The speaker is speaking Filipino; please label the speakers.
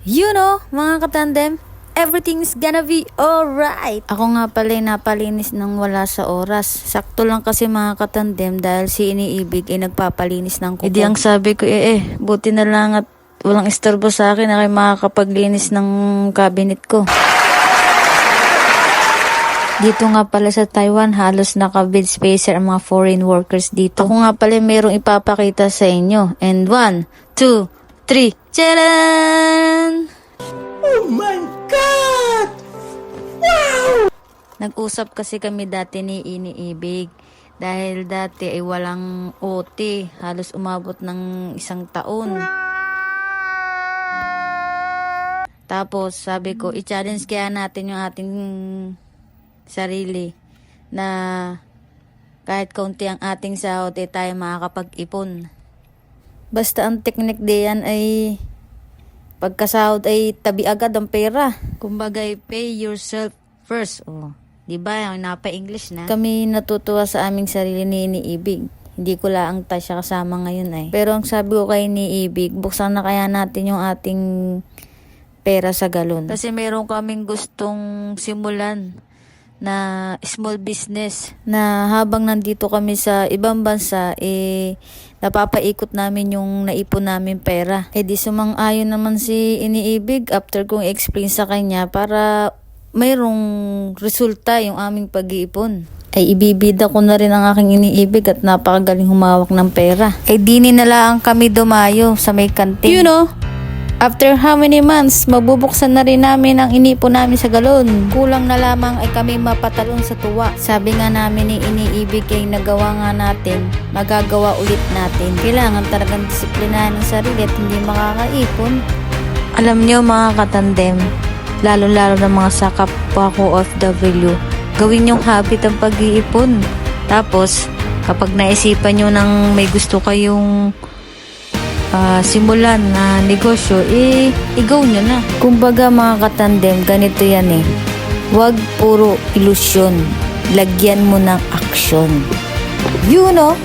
Speaker 1: Mga katandem, everything's gonna be alright. Ako nga pala napalinis nang wala sa oras. Sakto lang kasi mga katandem dahil si Iniibig ay nagpapalinis ng kuko. Hindi ang sabi ko buti na lang at walang istorbo sa akin na kayo makakapaglinis ng cabinet ko. Dito nga pala sa Taiwan, halos naka-bed spacer ang mga foreign workers dito. Ako nga pala mayroong ipapakita sa inyo. And 1, 2, 3, tcharan!
Speaker 2: Oh my God! Wow!
Speaker 1: Nag-usap kasi kami dati ni Iniibig. Dahil dati ay walang OT. Halos umabot ng 1 taon. Tapos sabi ko, i-challenge kaya natin yung ating sarili na kahit kaunti ang ating sahod tayo makakapag-ipon. Basta ang teknik diyan ay pagkasahod ay tabi agad ang pera. Kumbaga pay yourself first. Diba? Napa-English na. Kami natutuwa sa aming sarili ni Iniibig. Hindi ko lang siya kasama ngayon Pero ang sabi ko kay Iniibig, buksan na kaya natin yung ating pera sa galon. Kasi meron kaming gustong simulan na small business na habang nandito kami sa ibang bansa napapaikot namin yung naipon namin pera. Di sumang-ayon naman si Iniibig after kong explain sa kanya para mayroong resulta yung aming pag-iipon. Ibibida ko na rin ang aking Iniibig at napakagaling humawak ng pera. Dini na lang kami dumayo sa may kantin. After how many months, mabubuksan na rin namin ang inipon namin sa galon. Kulang na lamang ay kami mapatalon sa tuwa. Sabi nga namin ni Iniibig ay nagawa nga natin, magagawa ulit natin. Kailangan talagang disiplinahan ng sarili at hindi makakaipon. Alam niyo mga katandem, lalo-lalo ng mga sa kapwa ko OFW, gawin yung habit ang pag-iipon. Tapos, kapag naisipan nyo ng may gusto kayong simulan na negosyo, i-go nyo na. Kumbaga mga katandem, ganito yan Huwag puro ilusyon. Lagyan mo ng aksyon.
Speaker 2: Thank you, Lord!